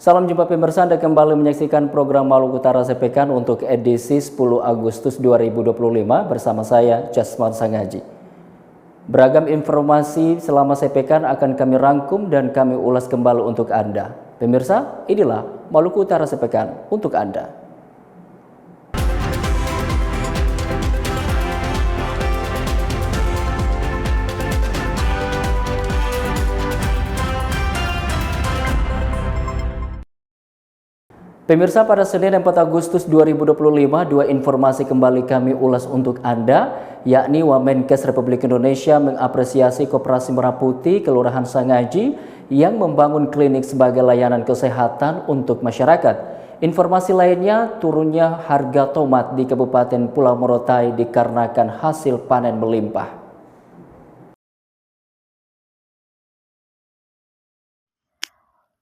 Salam jumpa pemirsa, Anda kembali menyaksikan program Maluku Utara Sepekan untuk edisi 10 Agustus 2025 bersama saya, Jasman Sangaji. Beragam informasi selama sepekan akan kami rangkum dan kami ulas kembali untuk Anda. Pemirsa, inilah Maluku Utara Sepekan untuk Anda. Pemirsa, pada Senin 4 Agustus 2025, dua informasi kembali kami ulas untuk Anda, yakni Wamenkes Republik Indonesia mengapresiasi Koperasi Merah Putih Kelurahan Sangaji yang membangun klinik sebagai layanan kesehatan untuk masyarakat. Informasi lainnya, turunnya harga tomat di Kabupaten Pulau Morotai dikarenakan hasil panen melimpah.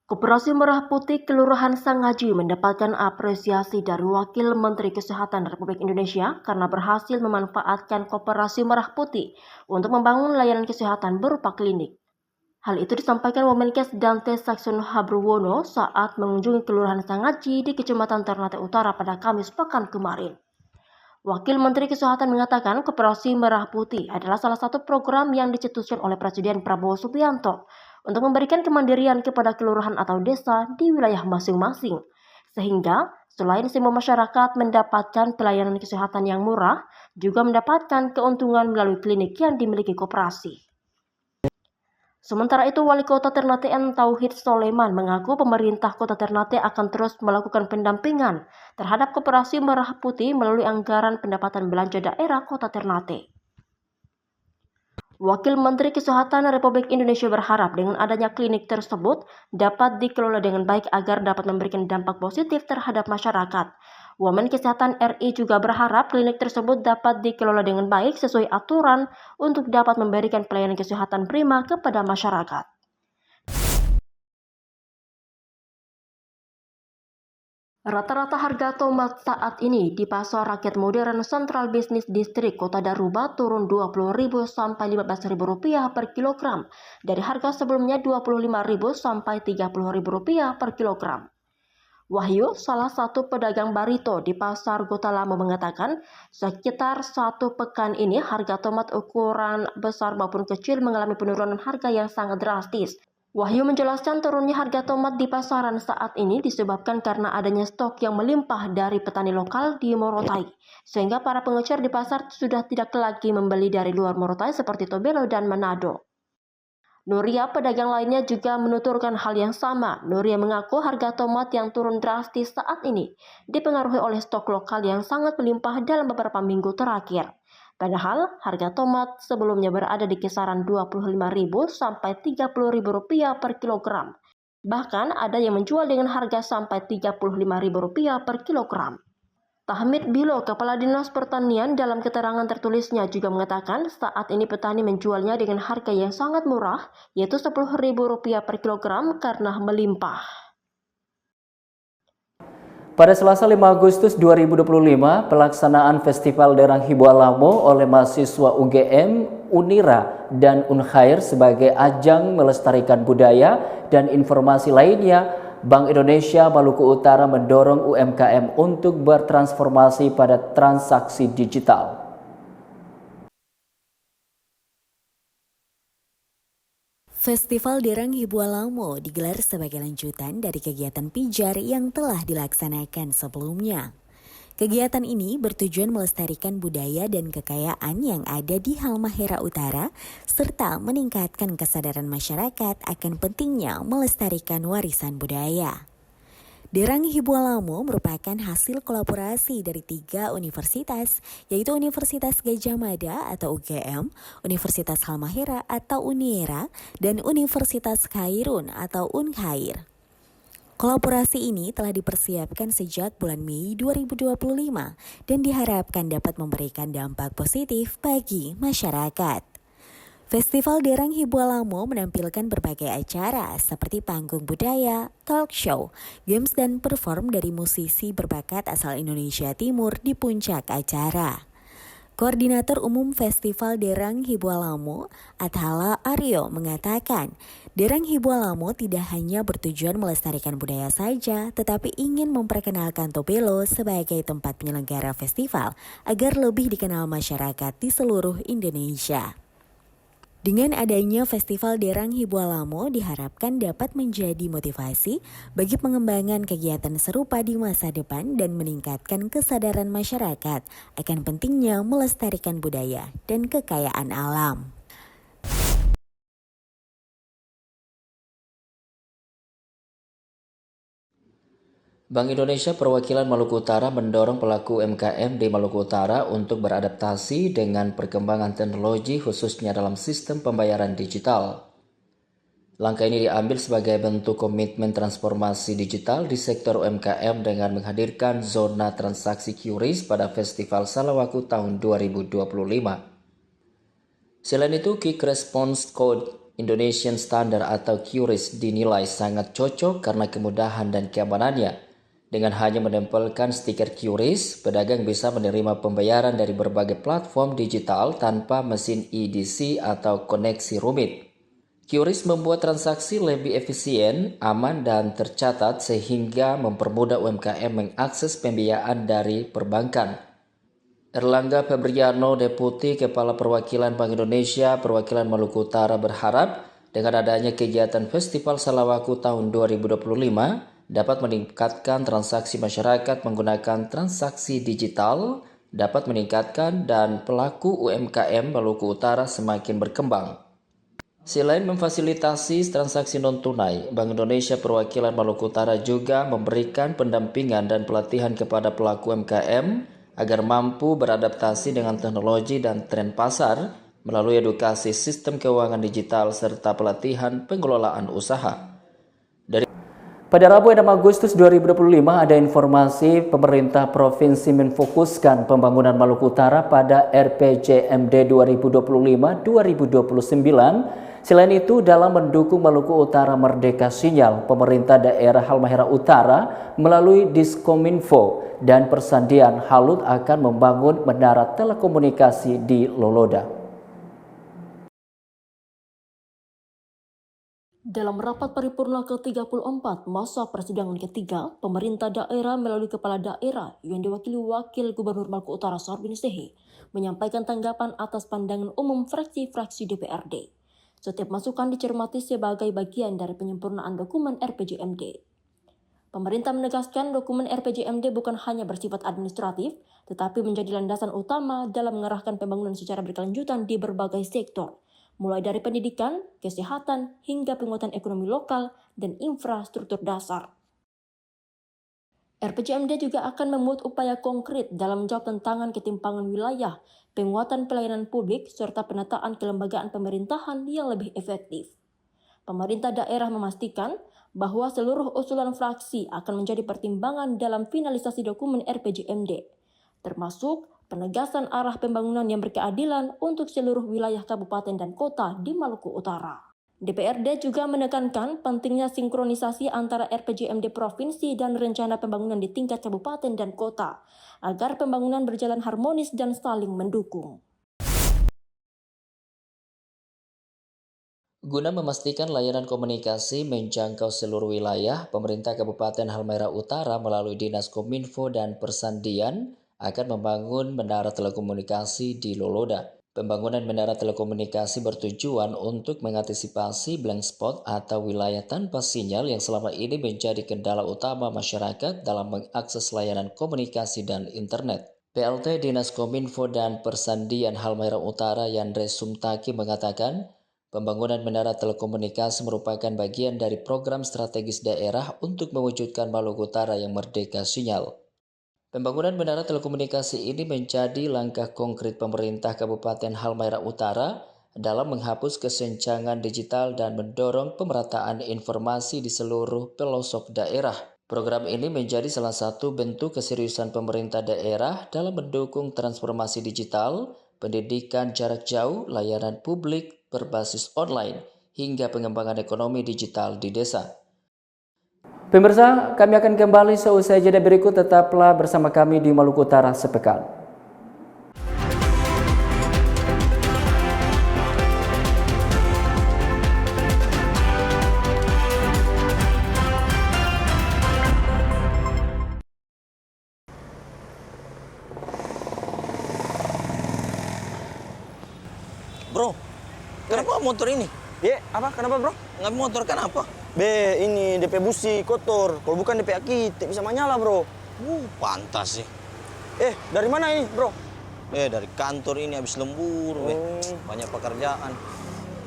Koperasi Merah Putih Kelurahan Sangaji mendapatkan apresiasi dari Wakil Menteri Kesehatan Republik Indonesia karena berhasil memanfaatkan Koperasi Merah Putih untuk membangun layanan kesehatan berupa klinik. Hal itu disampaikan Wamenkes Dante Saxono Habruwono saat mengunjungi Kelurahan Sangaji di Kecamatan Ternate Utara pada Kamis pekan kemarin. Wakil Menteri Kesehatan mengatakan Koperasi Merah Putih adalah salah satu program yang dicetuskan oleh Presiden Prabowo Subianto untuk memberikan kemandirian kepada kelurahan atau desa di wilayah masing-masing. Sehingga selain semua masyarakat mendapatkan pelayanan kesehatan yang murah, juga mendapatkan keuntungan melalui klinik yang dimiliki koperasi. Sementara itu, Wali Kota Ternate M. Tauhid Soleman mengaku pemerintah Kota Ternate akan terus melakukan pendampingan terhadap Koperasi Merah Putih melalui anggaran pendapatan belanja daerah Kota Ternate. Wakil Menteri Kesehatan Republik Indonesia berharap dengan adanya klinik tersebut dapat dikelola dengan baik agar dapat memberikan dampak positif terhadap masyarakat. Wamen Kesehatan RI juga berharap klinik tersebut dapat dikelola dengan baik sesuai aturan untuk dapat memberikan pelayanan kesehatan prima kepada masyarakat. Rata-rata harga tomat saat ini di Pasar Rakyat Modern Central Business District Kota Daruba turun Rp20.000 sampai Rp15.000 per kilogram dari harga sebelumnya Rp25.000 sampai Rp30.000 per kilogram. Wahyu, salah satu pedagang barito di Pasar Kota Lamo mengatakan, sekitar 1 pekan ini harga tomat ukuran besar maupun kecil mengalami penurunan harga yang sangat drastis. Wahyu menjelaskan turunnya harga tomat di pasaran saat ini disebabkan karena adanya stok yang melimpah dari petani lokal di Morotai, sehingga para pengecer di pasar sudah tidak lagi membeli dari luar Morotai seperti Tobelo dan Manado. Nuria, pedagang lainnya juga menuturkan hal yang sama. Nuria mengaku harga tomat yang turun drastis saat ini dipengaruhi oleh stok lokal yang sangat melimpah dalam beberapa minggu terakhir. Padahal harga tomat sebelumnya berada di kisaran Rp25.000 sampai Rp30.000 per kilogram. Bahkan ada yang menjual dengan harga sampai Rp35.000 per kilogram. Tahmid Bilo, Kepala Dinas Pertanian, dalam keterangan tertulisnya juga mengatakan saat ini petani menjualnya dengan harga yang sangat murah, yaitu Rp10.000 per kilogram karena melimpah. Pada Selasa 5 Agustus 2025, pelaksanaan Festival Derang Hibualamo oleh mahasiswa UGM, Unira, dan Unkhair sebagai ajang melestarikan budaya dan informasi lainnya, Bank Indonesia Maluku Utara mendorong UMKM untuk bertransformasi pada transaksi digital. Festival Derang Hibualamo digelar sebagai lanjutan dari kegiatan pijar yang telah dilaksanakan sebelumnya. Kegiatan ini bertujuan melestarikan budaya dan kekayaan yang ada di Halmahera Utara, serta meningkatkan kesadaran masyarakat akan pentingnya melestarikan warisan budaya. Derang Hibualamo merupakan hasil kolaborasi dari 3 universitas, yaitu Universitas Gadjah Mada atau UGM, Universitas Halmahera atau Uniera, dan Universitas Khairun atau Unkhair. Kolaborasi ini telah dipersiapkan sejak bulan Mei 2025 dan diharapkan dapat memberikan dampak positif bagi masyarakat. Festival Derang Hibualamo menampilkan berbagai acara seperti panggung budaya, talk show, games dan perform dari musisi berbakat asal Indonesia Timur di puncak acara. Koordinator Umum Festival Derang Hibwalamo, Athala Aryo mengatakan, Derang Hibwalamo tidak hanya bertujuan melestarikan budaya saja, tetapi ingin memperkenalkan Tobelo sebagai tempat penyelenggara festival agar lebih dikenal masyarakat di seluruh Indonesia. Dengan adanya Festival Derang Hibwalamo diharapkan dapat menjadi motivasi bagi pengembangan kegiatan serupa di masa depan dan meningkatkan kesadaran masyarakat akan pentingnya melestarikan budaya dan kekayaan alam. Bank Indonesia Perwakilan Maluku Utara mendorong pelaku UMKM di Maluku Utara untuk beradaptasi dengan perkembangan teknologi khususnya dalam sistem pembayaran digital. Langkah ini diambil sebagai bentuk komitmen transformasi digital di sektor UMKM dengan menghadirkan zona transaksi QRIS pada Festival Salawaku tahun 2025. Selain itu, Quick Response Code Indonesian Standard atau QRIS dinilai sangat cocok karena kemudahan dan keamanannya. Dengan hanya menempelkan stiker QRIS, pedagang bisa menerima pembayaran dari berbagai platform digital tanpa mesin EDC atau koneksi rumit. QRIS membuat transaksi lebih efisien, aman, dan tercatat sehingga mempermudah UMKM mengakses pembiayaan dari perbankan. Erlangga Febriano, Deputi Kepala Perwakilan Bank Indonesia Perwakilan Maluku Utara berharap dengan adanya kegiatan Festival Salawaku tahun 2025 dapat meningkatkan transaksi masyarakat menggunakan transaksi digital, dapat meningkatkan dan pelaku UMKM Maluku Utara semakin berkembang. Selain memfasilitasi transaksi non-tunai, Bank Indonesia Perwakilan Maluku Utara juga memberikan pendampingan dan pelatihan kepada pelaku UMKM agar mampu beradaptasi dengan teknologi dan tren pasar melalui edukasi sistem keuangan digital serta pelatihan pengelolaan usaha. Pada Rabu 6 Agustus 2025 ada informasi pemerintah provinsi menfokuskan pembangunan Maluku Utara pada RPJMD 2025-2029. Selain itu, dalam mendukung Maluku Utara Merdeka Sinyal, pemerintah daerah Halmahera Utara melalui Diskominfo dan Persandian Halut akan membangun menara telekomunikasi di Loloda. Dalam rapat paripurna ke-34 masa persidangan ketiga, pemerintah daerah melalui kepala daerah yang diwakili Wakil Gubernur Maluku Utara Sarbini Sehe menyampaikan tanggapan atas pandangan umum fraksi-fraksi DPRD. Setiap masukan dicermati sebagai bagian dari penyempurnaan dokumen RPJMD. Pemerintah menegaskan dokumen RPJMD bukan hanya bersifat administratif, tetapi menjadi landasan utama dalam mengarahkan pembangunan secara berkelanjutan di berbagai sektor, mulai dari pendidikan, kesehatan, hingga penguatan ekonomi lokal dan infrastruktur dasar. RPJMD juga akan memuat upaya konkret dalam menjawab tantangan ketimpangan wilayah, penguatan pelayanan publik, serta penataan kelembagaan pemerintahan yang lebih efektif. Pemerintah daerah memastikan bahwa seluruh usulan fraksi akan menjadi pertimbangan dalam finalisasi dokumen RPJMD, termasuk penegasan arah pembangunan yang berkeadilan untuk seluruh wilayah kabupaten dan kota di Maluku Utara. DPRD juga menekankan pentingnya sinkronisasi antara RPJMD provinsi dan rencana pembangunan di tingkat kabupaten dan kota, agar pembangunan berjalan harmonis dan saling mendukung. Guna memastikan layanan komunikasi menjangkau seluruh wilayah, pemerintah Kabupaten Halmahera Utara melalui Dinas Kominfo dan Persandian akan membangun menara telekomunikasi di Loloda. Pembangunan menara telekomunikasi bertujuan untuk mengantisipasi blank spot atau wilayah tanpa sinyal yang selama ini menjadi kendala utama masyarakat dalam mengakses layanan komunikasi dan internet. PLT Dinas Kominfo dan Persandian Halmahera Utara Yandre Sumtaki mengatakan, pembangunan menara telekomunikasi merupakan bagian dari program strategis daerah untuk mewujudkan Maluku Utara yang merdeka sinyal. Pembangunan menara telekomunikasi ini menjadi langkah konkret pemerintah Kabupaten Halmahera Utara dalam menghapus kesenjangan digital dan mendorong pemerataan informasi di seluruh pelosok daerah. Program ini menjadi salah satu bentuk keseriusan pemerintah daerah dalam mendukung transformasi digital, pendidikan jarak jauh, layanan publik berbasis online, hingga pengembangan ekonomi digital di desa. Pemirsa, kami akan kembali seusai jeda berikut. Tetaplah bersama kami di Maluku Utara sepekan. Bro, kenapa motor ini? Apa? Kenapa, bro? Ngambil motor kenapa? Ini DP busi kotor. Kalau bukan DP aki, tidak bisa menyala, bro. Pantas sih. Dari mana ini, bro? Dari kantor ini habis lembur, banyak pekerjaan.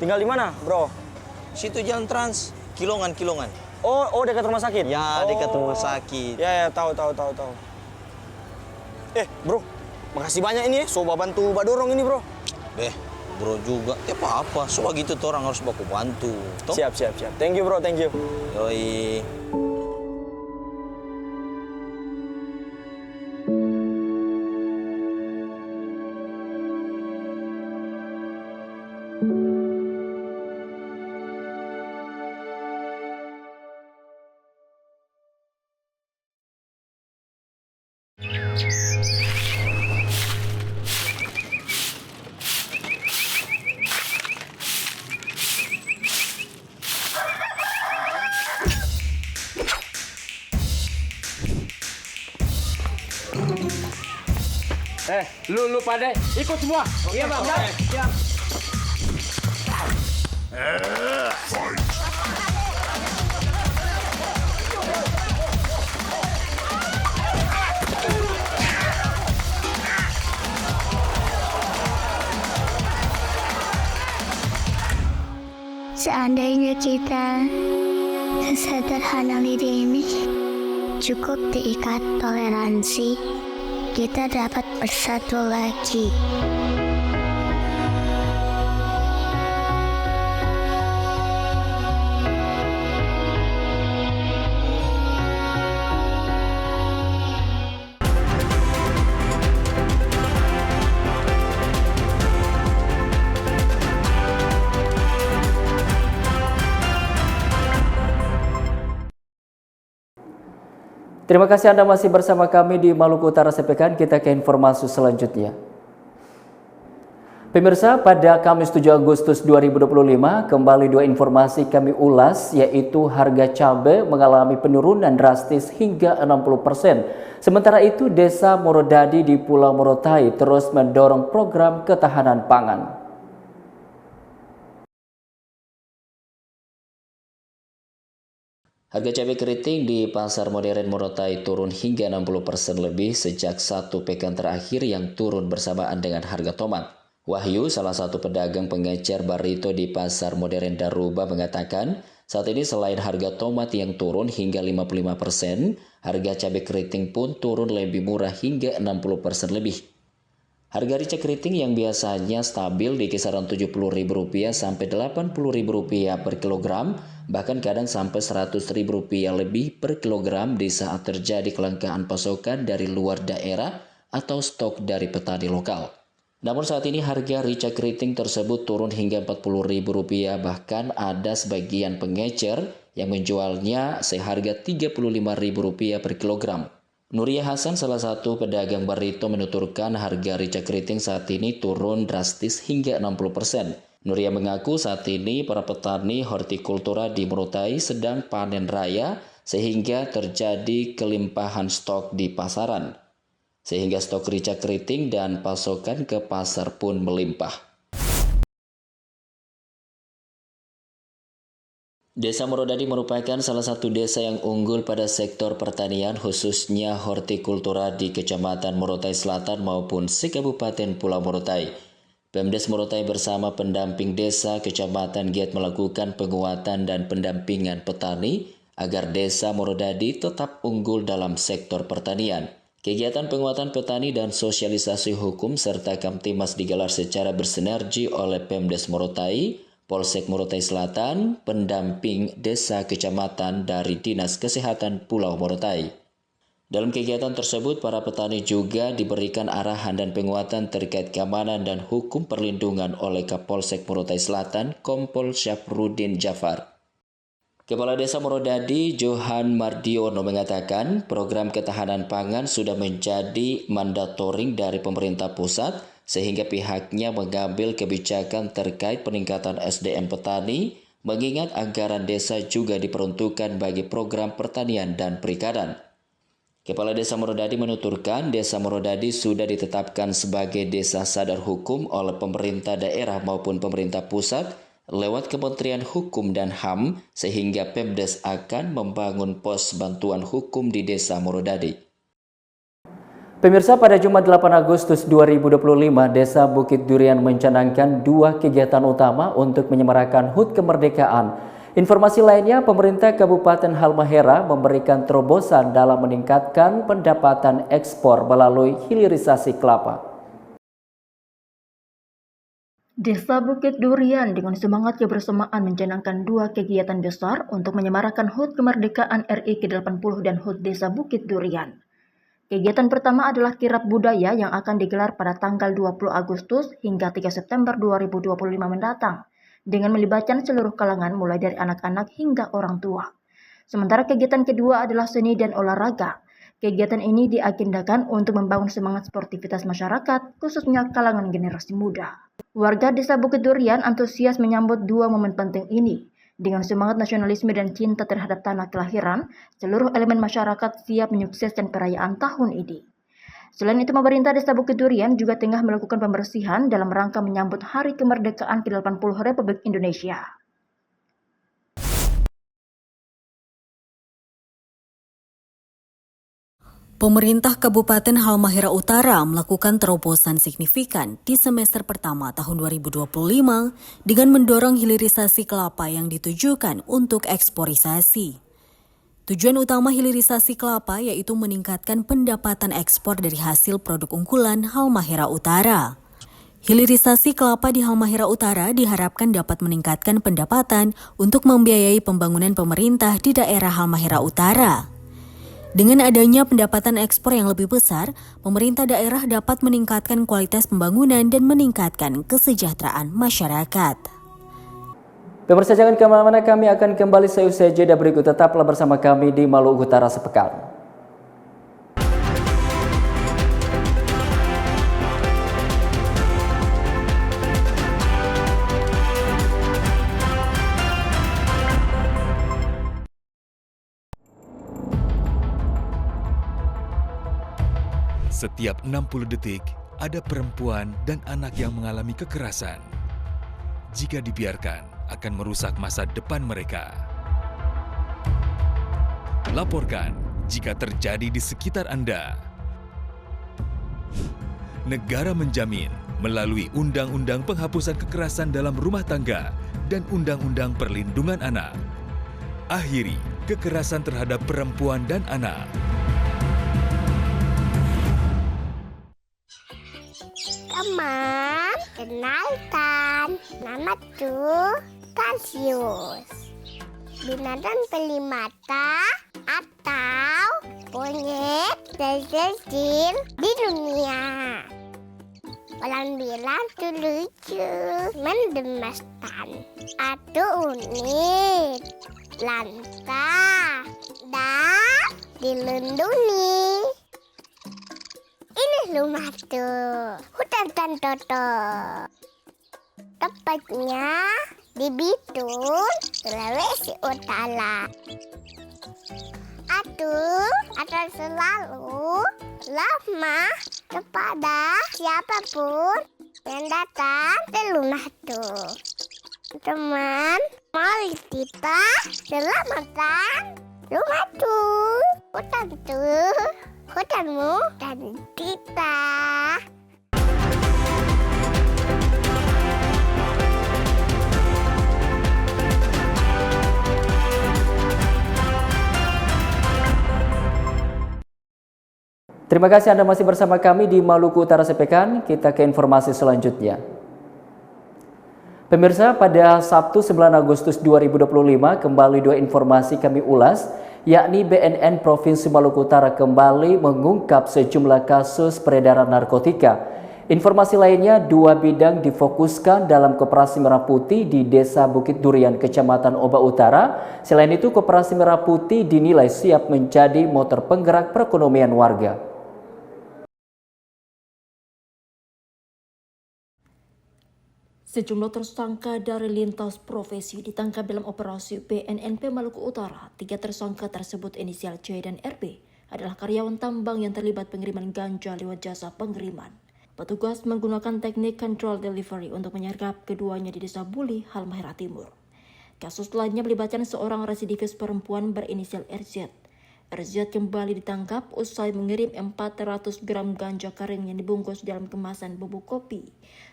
Tinggal di mana, bro? Situ jalan trans, Kilongan. Oh, dekat rumah sakit? Ya, dekat rumah sakit. Ya, tahu. Bro, makasih banyak ini ya. Coba bantu Mbak dorong ini, bro. Bro juga, apa-apa. Soal gitu tuh orang harus baku bantu. Toh? Siap. Thank you, bro, thank you. Yoi. Lu pada ikut semua. Iya, Bang. Siap. Seandainya kita sesederhana ini cukup diikat toleransi, kita dapat bersatu lagi. Terima kasih Anda masih bersama kami di Maluku Utara Sepekan. Kita ke informasi selanjutnya. Pemirsa, pada Kamis 7 Agustus 2025, kembali dua informasi kami ulas, yaitu harga cabai mengalami penurunan drastis hingga 60%. Sementara itu, Desa Morodadi di Pulau Morotai terus mendorong program ketahanan pangan. Harga cabai keriting di pasar modern Morotai turun hingga 60% lebih sejak satu pekan terakhir yang turun bersamaan dengan harga tomat. Wahyu, salah satu pedagang pengecer barito di pasar modern Daruba mengatakan, saat ini selain harga tomat yang turun hingga 55%, harga cabai keriting pun turun lebih murah hingga 60% lebih. Harga rica keriting yang biasanya stabil di kisaran Rp70.000 sampai Rp80.000 per kilogram, bahkan kadang sampai Rp100.000 lebih per kilogram di saat terjadi kelangkaan pasokan dari luar daerah atau stok dari petani lokal. Namun saat ini harga rica keriting tersebut turun hingga Rp40.000, bahkan ada sebagian pengecer yang menjualnya seharga Rp35.000 per kilogram. Nuria Hasan, salah satu pedagang barito, menuturkan harga rica keriting saat ini turun drastis hingga 60%. Nuria mengaku saat ini para petani hortikultura di Morotai sedang panen raya sehingga terjadi kelimpahan stok di pasaran. Sehingga stok rica keriting dan pasokan ke pasar pun melimpah. Desa Morodadi merupakan salah satu desa yang unggul pada sektor pertanian, khususnya hortikultura di Kecamatan Morotai Selatan maupun se-Kabupaten Pulau Morotai. Pemdes Morotai bersama pendamping desa kecamatan giat melakukan penguatan dan pendampingan petani agar desa Morodadi tetap unggul dalam sektor pertanian. Kegiatan penguatan petani dan sosialisasi hukum serta Kamtimas digelar secara bersinergi oleh Pemdes Morotai, Polsek Morotai Selatan, pendamping desa kecamatan dari Dinas Kesehatan Pulau Morotai. Dalam kegiatan tersebut, para petani juga diberikan arahan dan penguatan terkait keamanan dan hukum perlindungan oleh Kapolsek Morotai Selatan, Kompol Syafruddin Jafar. Kepala Desa Morodadi, Johan Mardiono, mengatakan program ketahanan pangan sudah menjadi mandatoring dari pemerintah pusat, sehingga pihaknya mengambil kebijakan terkait peningkatan SDM petani, mengingat anggaran desa juga diperuntukkan bagi program pertanian dan perikanan. Kepala Desa Morodadi menuturkan Desa Morodadi sudah ditetapkan sebagai desa sadar hukum oleh pemerintah daerah maupun pemerintah pusat lewat Kementerian Hukum dan HAM sehingga Pemdes akan membangun pos bantuan hukum di Desa Morodadi. Pemirsa, pada Jumat 8 Agustus 2025, Desa Bukit Durian mencanangkan 2 kegiatan utama untuk menyemarakan HUT kemerdekaan. Informasi lainnya, pemerintah Kabupaten Halmahera memberikan terobosan dalam meningkatkan pendapatan ekspor melalui hilirisasi kelapa. Desa Bukit Durian dengan semangat kebersamaan mencanangkan 2 kegiatan besar untuk menyemarakan HUT kemerdekaan RI ke-80 dan HUT Desa Bukit Durian. Kegiatan pertama adalah kirab budaya yang akan digelar pada tanggal 20 Agustus hingga 3 September 2025 mendatang, dengan melibatkan seluruh kalangan mulai dari anak-anak hingga orang tua. Sementara kegiatan kedua adalah seni dan olahraga. Kegiatan ini diagendakan untuk membangun semangat sportivitas masyarakat, khususnya kalangan generasi muda. Warga Desa Bukit Durian antusias menyambut 2 momen penting ini. Dengan semangat nasionalisme dan cinta terhadap tanah kelahiran, seluruh elemen masyarakat siap menyukseskan perayaan tahun ini. Selain itu, pemerintah Desa Bukit Durian juga tengah melakukan pembersihan dalam rangka menyambut Hari Kemerdekaan ke-80 Republik Indonesia. Pemerintah Kabupaten Halmahera Utara melakukan terobosan signifikan di semester pertama tahun 2025 dengan mendorong hilirisasi kelapa yang ditujukan untuk eksporisasi. Tujuan utama hilirisasi kelapa yaitu meningkatkan pendapatan ekspor dari hasil produk unggulan Halmahera Utara. Hilirisasi kelapa di Halmahera Utara diharapkan dapat meningkatkan pendapatan untuk membiayai pembangunan pemerintah di daerah Halmahera Utara. Dengan adanya pendapatan ekspor yang lebih besar, pemerintah daerah dapat meningkatkan kualitas pembangunan dan meningkatkan kesejahteraan masyarakat. Pemirsa, jangan kemana-mana, kami akan kembali seusai jeda berikut. Tetaplah bersama kami di Maluku Utara Sepekan. Setiap 60 detik, ada perempuan dan anak yang mengalami kekerasan. Jika dibiarkan, akan merusak masa depan mereka. Laporkan jika terjadi di sekitar Anda. Negara menjamin melalui Undang-Undang Penghapusan Kekerasan dalam Rumah Tangga dan Undang-Undang Perlindungan Anak. Akhiri kekerasan terhadap perempuan dan anak. Teman, kenalkan, namaku Cassius. Binatang pelimata atau monyet terkecil di dunia. Orang bilang itu lucu, mengemaskan, atau unik, langka, dan dilindungi. Ini rumahku, hutan Tantoto. Tepatnya di Bitung, Sulawesi Utara. Aku akan selalu ramah kepada siapapun yang datang ke rumahku. Teman, mari kita selamatkan rumahku, hutanku, hutanmu, dan kita. Terima kasih Anda masih bersama kami di Maluku Utara Sepekan. Kita ke informasi selanjutnya. Pemirsa, pada Sabtu 9 Agustus 2025 kembali 2 informasi kami ulas, yakni BNN Provinsi Maluku Utara kembali mengungkap sejumlah kasus peredaran narkotika. Informasi lainnya, 2 bidang difokuskan dalam Koperasi Merah Putih di Desa Bukit Durian, Kecamatan Oba Utara. Selain itu, Koperasi Merah Putih dinilai siap menjadi motor penggerak perekonomian warga. Sejumlah tersangka dari lintas profesi ditangkap dalam operasi BNNP Maluku Utara. 3 tersangka tersebut inisial C dan RB adalah karyawan tambang yang terlibat pengiriman ganja lewat jasa pengiriman. Petugas menggunakan teknik control delivery untuk menyergap keduanya di Desa Buli, Halmahera Timur. Kasus lainnya melibatkan seorang residivis perempuan berinisial RZ. RZ kembali ditangkap usai mengirim 400 gram ganja kering yang dibungkus dalam kemasan bubuk kopi.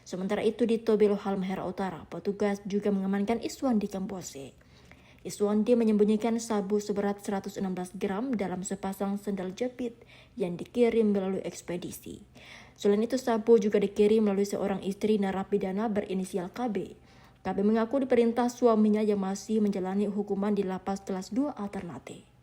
Sementara itu di Tobelo, Halmahera Utara, petugas juga mengamankan Iswandi Kambose. Iswandi menyembunyikan sabu seberat 116 gram dalam sepasang sendal jepit yang dikirim melalui ekspedisi. Selain itu, sabu juga dikirim melalui seorang istri narapidana berinisial KB. KB mengaku diperintah suaminya yang masih menjalani hukuman di lapas kelas 2 A Ternate.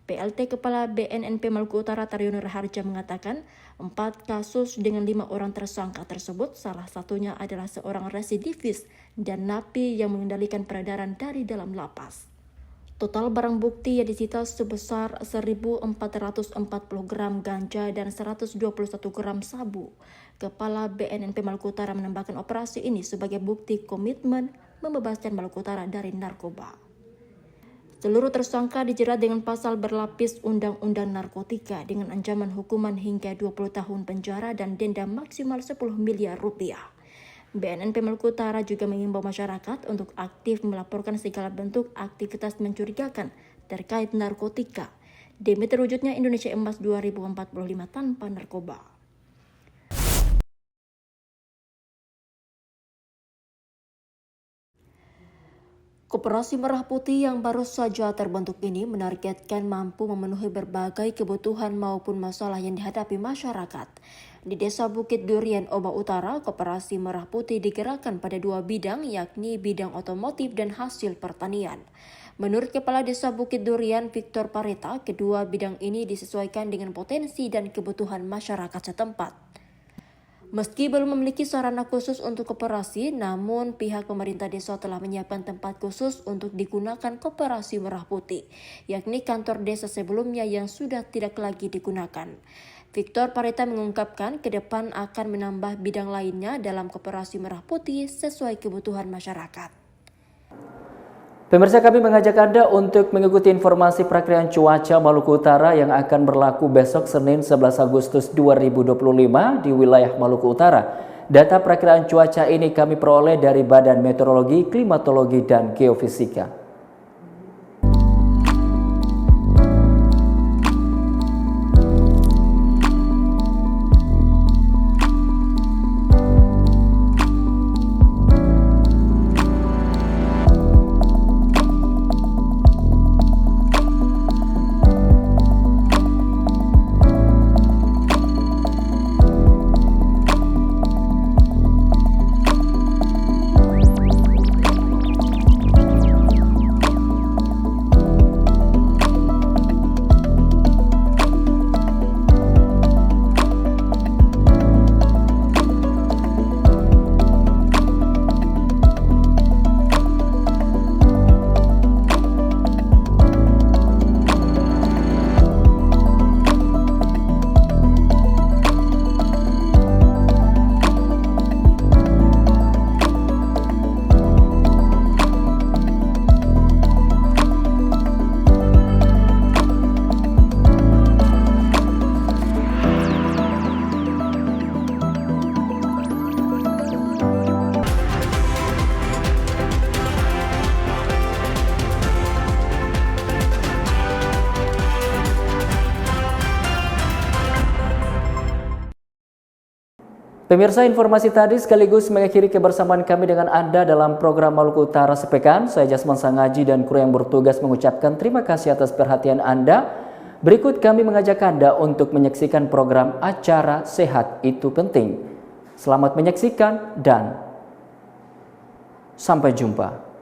PLT Kepala BNNP Maluku Utara Taryono Raharja mengatakan 4 kasus dengan 5 orang tersangka tersebut salah satunya adalah seorang residivis dan napi yang mengendalikan peredaran dari dalam lapas. Total barang bukti yang disita sebesar 1.440 gram ganja dan 121 gram sabu. Kepala BNNP Maluku Utara menambahkan operasi ini sebagai bukti komitmen membebaskan Maluku Utara dari narkoba. Seluruh tersangka dijerat dengan pasal berlapis Undang-Undang Narkotika dengan ancaman hukuman hingga 20 tahun penjara dan denda maksimal 10 miliar rupiah. BNNP Maluku Utara juga mengimbau masyarakat untuk aktif melaporkan segala bentuk aktivitas mencurigakan terkait narkotika demi terwujudnya Indonesia Emas 2045 tanpa narkoba. Koperasi Merah Putih yang baru saja terbentuk ini menargetkan mampu memenuhi berbagai kebutuhan maupun masalah yang dihadapi masyarakat. Di Desa Bukit Durian, Oba Utara, Koperasi Merah Putih digerakkan pada 2 bidang, yakni bidang otomotif dan hasil pertanian. Menurut Kepala Desa Bukit Durian, Victor Pareta, kedua bidang ini disesuaikan dengan potensi dan kebutuhan masyarakat setempat. Meski belum memiliki sarana khusus untuk koperasi, namun pihak pemerintah desa telah menyiapkan tempat khusus untuk digunakan Koperasi Merah Putih, yakni kantor desa sebelumnya yang sudah tidak lagi digunakan. Victor Pareta mengungkapkan ke depan akan menambah bidang lainnya dalam Koperasi Merah Putih sesuai kebutuhan masyarakat. Pemirsa, kami mengajak Anda untuk mengikuti informasi perakiraan cuaca Maluku Utara yang akan berlaku besok Senin 11 Agustus 2025 di wilayah Maluku Utara. Data perakiraan cuaca ini kami peroleh dari Badan Meteorologi, Klimatologi, dan Geofisika. Pemirsa, informasi tadi sekaligus mengakhiri kebersamaan kami dengan Anda dalam program Maluku Utara Sepekan. Saya Jasman Sangaji dan kru yang bertugas mengucapkan terima kasih atas perhatian Anda. Berikut kami mengajak Anda untuk menyaksikan program acara Sehat Itu Penting. Selamat menyaksikan dan sampai jumpa.